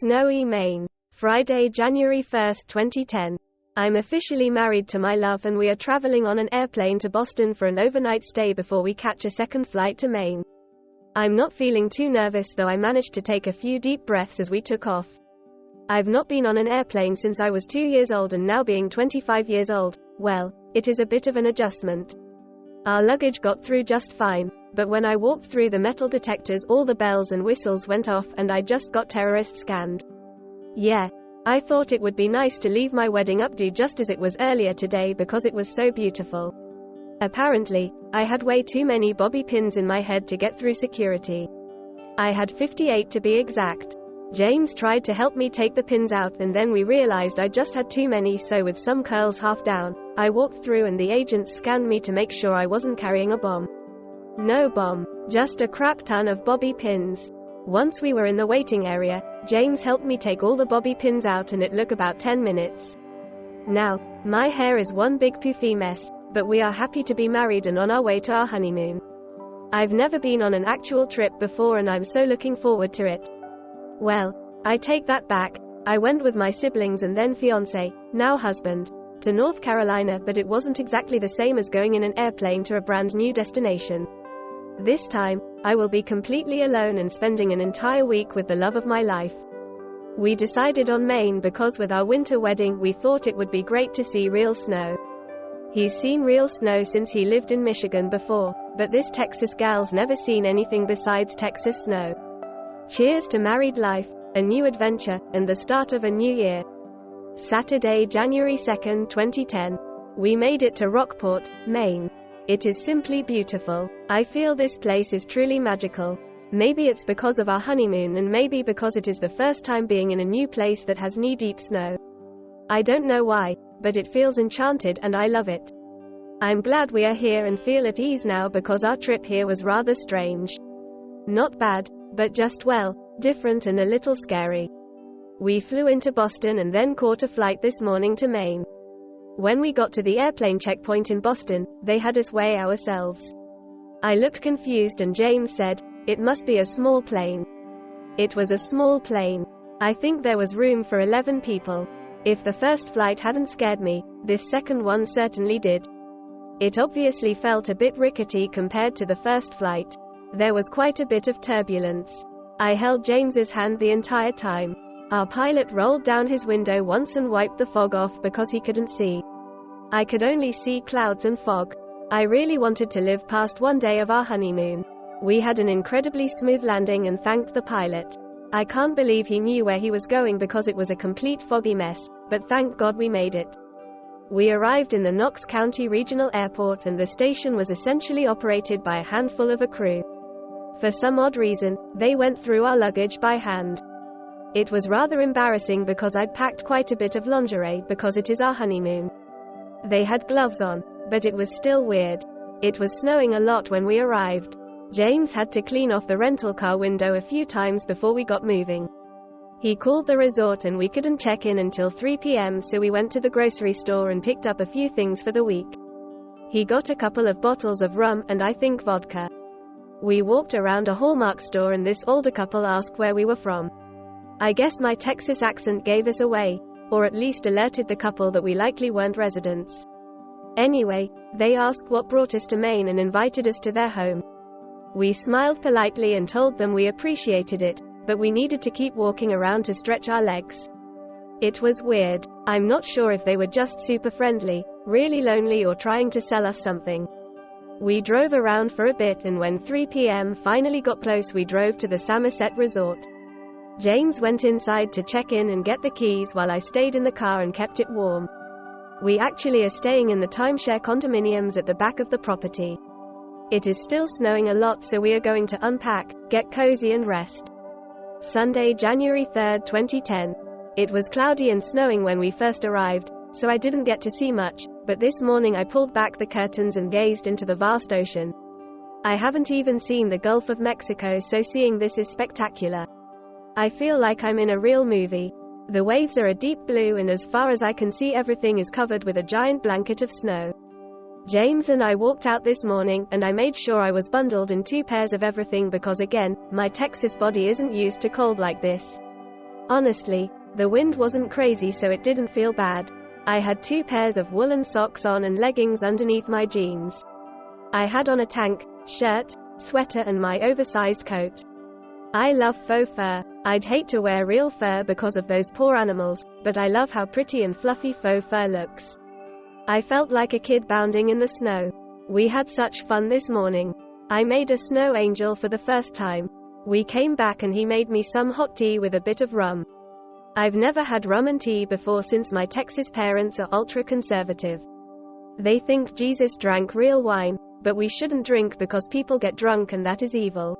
Snowy Maine. Friday, January 1, 2010. I'm officially married to my love and we are traveling on an airplane to Boston for an overnight stay before we catch a second flight to Maine. I'm not feeling too nervous, though I managed to take a few deep breaths as we took off. I've not been on an airplane since I was 2 years old, and now being 25 years old, well, it is a bit of an adjustment. Our luggage got through just fine, but when I walked through the metal detectors all the bells and whistles went off and I just got terrorist scanned. Yeah. I thought it would be nice to leave my wedding updo just as it was earlier today because it was so beautiful. Apparently, I had way too many bobby pins in my head to get through security. I had 58 to be exact. James tried to help me take the pins out and then we realized I just had too many, so with some curls half down, I walked through and the agents scanned me to make sure I wasn't carrying a bomb. No bomb, just a crap ton of bobby pins. Once we were in the waiting area, James helped me take all the bobby pins out and it took about 10 minutes. Now, my hair is one big poofy mess, but we are happy to be married and on our way to our honeymoon. I've never been on an actual trip before and I'm so looking forward to it. Well, I take that back. I went with my siblings and then fiancé, now husband, to North Carolina, but it wasn't exactly the same as going in an airplane to a brand new destination. This time, I will be completely alone and spending an entire week with the love of my life. We decided on Maine because with our winter wedding we thought it would be great to see real snow. He's seen real snow since he lived in Michigan before, but this Texas gal's never seen anything besides Texas snow. Cheers to married life, a new adventure, and the start of a new year. Saturday, January 2, 2010. We made it to Rockport, Maine. It is simply beautiful. I feel this place is truly magical. Maybe it's because of our honeymoon and maybe because it is the first time being in a new place that has knee-deep snow. I don't know why, but it feels enchanted and I love it. I'm glad we are here and feel at ease now because our trip here was rather strange. Not bad, but just, well, different and a little scary. We flew into Boston and then caught a flight this morning to Maine. When we got to the airplane checkpoint in Boston, they had us weigh ourselves. I looked confused and James said, "It must be a small plane." It was a small plane. I think there was room for 11 people. If the first flight hadn't scared me, this second one certainly did. It obviously felt a bit rickety compared to the first flight. There was quite a bit of turbulence. I held James's hand the entire time. Our pilot rolled down his window once and wiped the fog off because he couldn't see. I could only see clouds and fog. I really wanted to live past one day of our honeymoon. We had an incredibly smooth landing and thanked the pilot. I can't believe he knew where he was going because it was a complete foggy mess, but thank God we made it. We arrived in the Knox County Regional Airport and the station was essentially operated by a handful of a crew. For some odd reason, they went through our luggage by hand. It was rather embarrassing because I'd packed quite a bit of lingerie because it is our honeymoon. They had gloves on, but it was still weird. It was snowing a lot when we arrived. James had to clean off the rental car window a few times before we got moving. He called the resort and we couldn't check in until 3 p.m. so we went to the grocery store and picked up a few things for the week. He got a couple of bottles of rum and I think vodka. We walked around a Hallmark store and this older couple asked where we were from. I guess my Texas accent gave us away, or at least alerted the couple that we likely weren't residents. Anyway, they asked what brought us to Maine and invited us to their home. We smiled politely and told them we appreciated it, but we needed to keep walking around to stretch our legs. It was weird. I'm not sure if they were just super friendly, really lonely, or trying to sell us something. We drove around for a bit and when 3 p.m. finally got close we drove to the Somerset Resort. James went inside to check in and get the keys while I stayed in the car and kept it warm. We actually are staying in the timeshare condominiums at the back of the property. It is still snowing a lot so we are going to unpack, get cozy and rest. Sunday, January 3, 2010. It was cloudy and snowing when we first arrived, so I didn't get to see much, but this morning I pulled back the curtains and gazed into the vast ocean. I haven't even seen the Gulf of Mexico, so seeing this is spectacular. I feel like I'm in a real movie. The waves are a deep blue and as far as I can see everything is covered with a giant blanket of snow. James and I walked out this morning and I made sure I was bundled in 2 pairs of everything because again, my Texas body isn't used to cold like this. Honestly, the wind wasn't crazy, so it didn't feel bad. I had 2 pairs of woolen socks on and leggings underneath my jeans. I had on a tank, shirt, sweater and my oversized coat. I love faux fur. I'd hate to wear real fur because of those poor animals, but I love how pretty and fluffy faux fur looks. I felt like a kid bounding in the snow. We had such fun this morning. I made a snow angel for the first time. We came back and he made me some hot tea with a bit of rum. I've never had rum and tea before since my Texas parents are ultra-conservative. They think Jesus drank real wine, but we shouldn't drink because people get drunk and that is evil.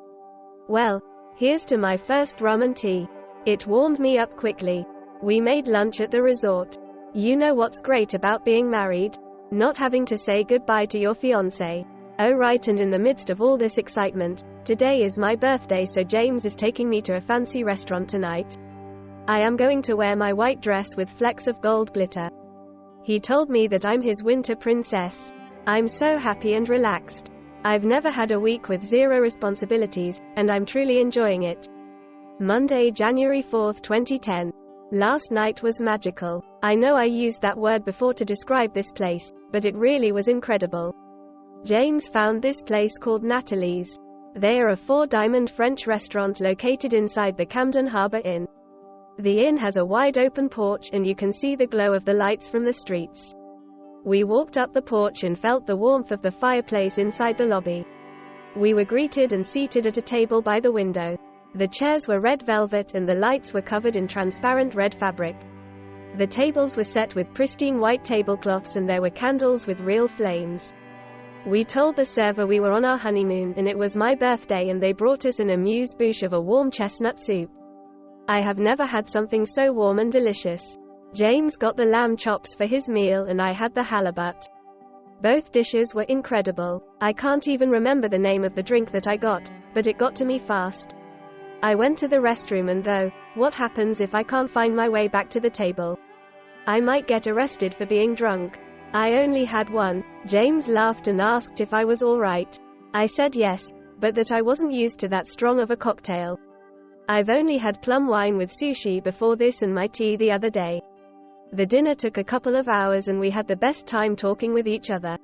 Well, here's to my first rum and tea. It warmed me up quickly. We made lunch at the resort. You know what's great about being married? Not having to say goodbye to your fiancé. Oh right, and in the midst of all this excitement, today is my birthday, so James is taking me to a fancy restaurant tonight. I am going to wear my white dress with flecks of gold glitter. He told me that I'm his winter princess. I'm so happy and relaxed. I've never had a week with 0 responsibilities, and I'm truly enjoying it. Monday, January 4th, 2010. Last night was magical. I know I used that word before to describe this place, but it really was incredible. James found this place called Natalie's. They are a 4-diamond French restaurant located inside the Camden Harbor Inn. The inn has a wide open porch and you can see the glow of the lights from the streets. We walked up the porch and felt the warmth of the fireplace inside the lobby. We were greeted and seated at a table by the window. The chairs were red velvet and the lights were covered in transparent red fabric. The tables were set with pristine white tablecloths and there were candles with real flames. We told the server we were on our honeymoon and it was my birthday, and they brought us an amuse-bouche of a warm chestnut soup. I have never had something so warm and delicious. James got the lamb chops for his meal and I had the halibut. Both dishes were incredible. I can't even remember the name of the drink that I got, but it got to me fast. I went to the restroom and what happens if I can't find my way back to the table? I might get arrested for being drunk. I only had one. James laughed and asked if I was all right. I said yes, but that I wasn't used to that strong of a cocktail. I've only had plum wine with sushi before this and my tea the other day. The dinner took a couple of hours and we had the best time talking with each other.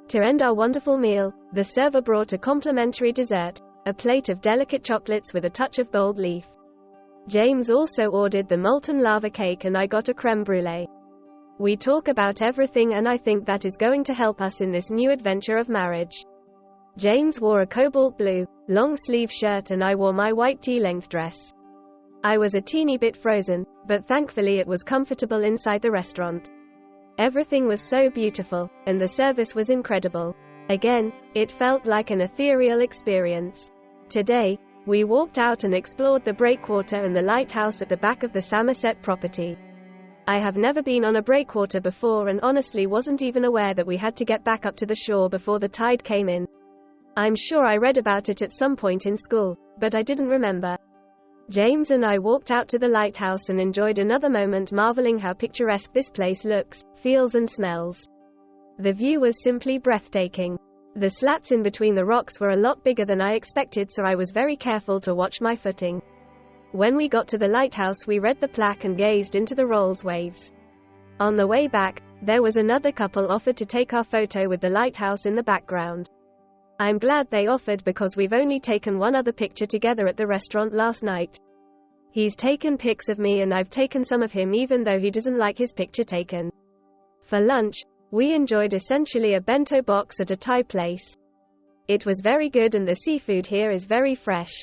To end our wonderful meal, the server brought a complimentary dessert, a plate of delicate chocolates with a touch of gold leaf. James also ordered the molten lava cake and I got a creme brulee. We talk about everything and I think that is going to help us in this new adventure of marriage. James wore a cobalt blue, long-sleeve shirt and I wore my white tea-length dress. I was a teeny bit frozen, but thankfully it was comfortable inside the restaurant. Everything was so beautiful, and the service was incredible. Again, it felt like an ethereal experience. Today, we walked out and explored the breakwater and the lighthouse at the back of the Somerset property. I have never been on a breakwater before and honestly wasn't even aware that we had to get back up to the shore before the tide came in. I'm sure I read about it at some point in school, but I didn't remember. James and I walked out to the lighthouse and enjoyed another moment marveling how picturesque this place looks, feels and smells. The view was simply breathtaking. The slats in between the rocks were a lot bigger than I expected, so I was very careful to watch my footing. When we got to the lighthouse we read the plaque and gazed into the Rolls waves. On the way back, there was another couple offered to take our photo with the lighthouse in the background. I'm glad they offered because we've only taken one other picture together at the restaurant last night. He's taken pics of me and I've taken some of him even though he doesn't like his picture taken. For lunch, we enjoyed essentially a bento box at a Thai place. It was very good and the seafood here is very fresh.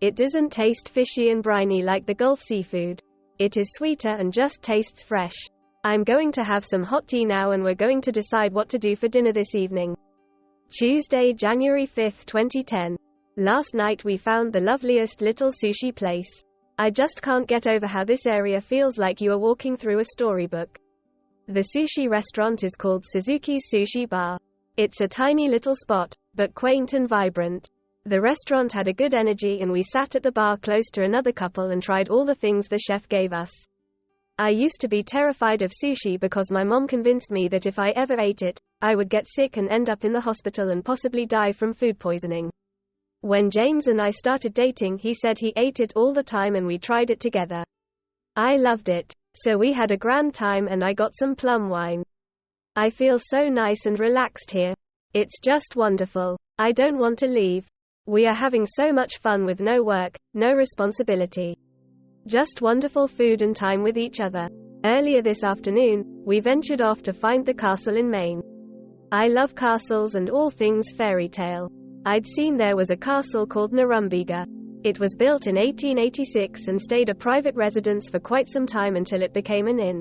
It doesn't taste fishy and briny like the Gulf seafood. It is sweeter and just tastes fresh. I'm going to have some hot tea now and we're going to decide what to do for dinner this evening. Tuesday, January 5th, 2010. Last night we found the loveliest little sushi place. I just can't get over how this area feels like you are walking through a storybook. The sushi restaurant is called Suzuki's Sushi Bar. It's a tiny little spot, but quaint and vibrant. The restaurant had a good energy and we sat at the bar close to another couple and tried all the things the chef gave us. I used to be terrified of sushi because my mom convinced me that if I ever ate it, I would get sick and end up in the hospital and possibly die from food poisoning. When James and I started dating, he said he ate it all the time and we tried it together. I loved it. So we had a grand time and I got some plum wine. I feel so nice and relaxed here. It's just wonderful. I don't want to leave. We are having so much fun with no work, no responsibility. Just wonderful food and time with each other. Earlier this afternoon, we ventured off to find the castle in Maine. I love castles and all things fairy tale. I'd seen there was a castle called Narumbiga. It was built in 1886 and stayed a private residence for quite some time until it became an inn.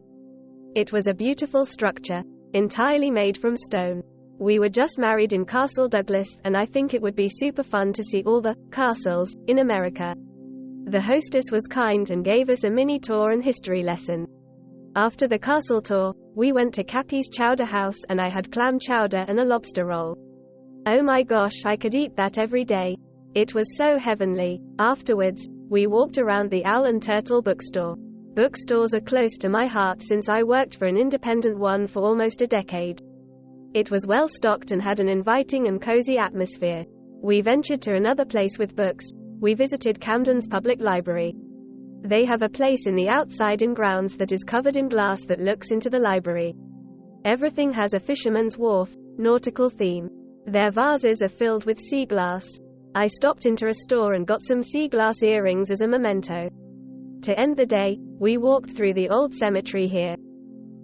It was a beautiful structure, entirely made from stone. We were just married in Castle Douglas, and I think it would be super fun to see all the castles in America. The hostess was kind and gave us a mini tour and history lesson. After the castle tour, we went to Cappy's Chowder House and I had clam chowder and a lobster roll. Oh my gosh, I could eat that every day. It was so heavenly. Afterwards, we walked around the Owl and Turtle bookstore. Bookstores are close to my heart since I worked for an independent one for almost a decade. It was well stocked and had an inviting and cozy atmosphere. We ventured to another place with books. We visited Camden's public library. They have a place in the outside in grounds that is covered in glass that looks into the library. Everything has a fisherman's wharf, nautical theme. Their vases are filled with sea glass. I stopped into a store and got some sea glass earrings as a memento. To end the day, we walked through the old cemetery here.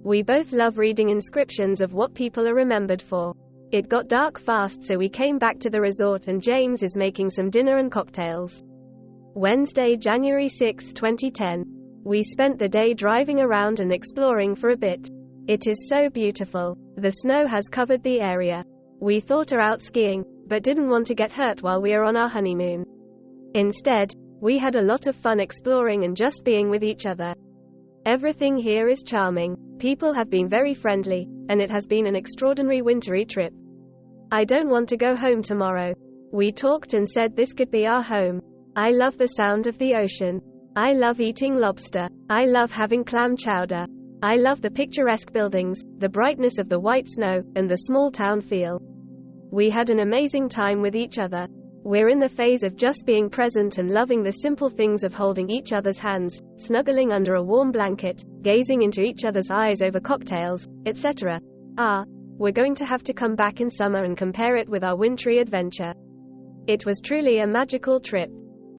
We both love reading inscriptions of what people are remembered for. It got dark fast, so we came back to the resort and James is making some dinner and cocktails. Wednesday, January 6, 2010. We spent the day driving around and exploring for a bit. It is so beautiful. The snow has covered the area. We thought of out skiing, but didn't want to get hurt while we are on our honeymoon. Instead, we had a lot of fun exploring and just being with each other. Everything here is charming. People have been very friendly, and it has been an extraordinary wintry trip. I don't want to go home tomorrow. We talked and said this could be our home. I love the sound of the ocean. I love eating lobster. I love having clam chowder. I love the picturesque buildings, the brightness of the white snow, and the small town feel. We had an amazing time with each other. We're in the phase of just being present and loving the simple things of holding each other's hands, snuggling under a warm blanket, gazing into each other's eyes over cocktails, etc. We're going to have to come back in summer and compare it with our wintry adventure. It was truly a magical trip.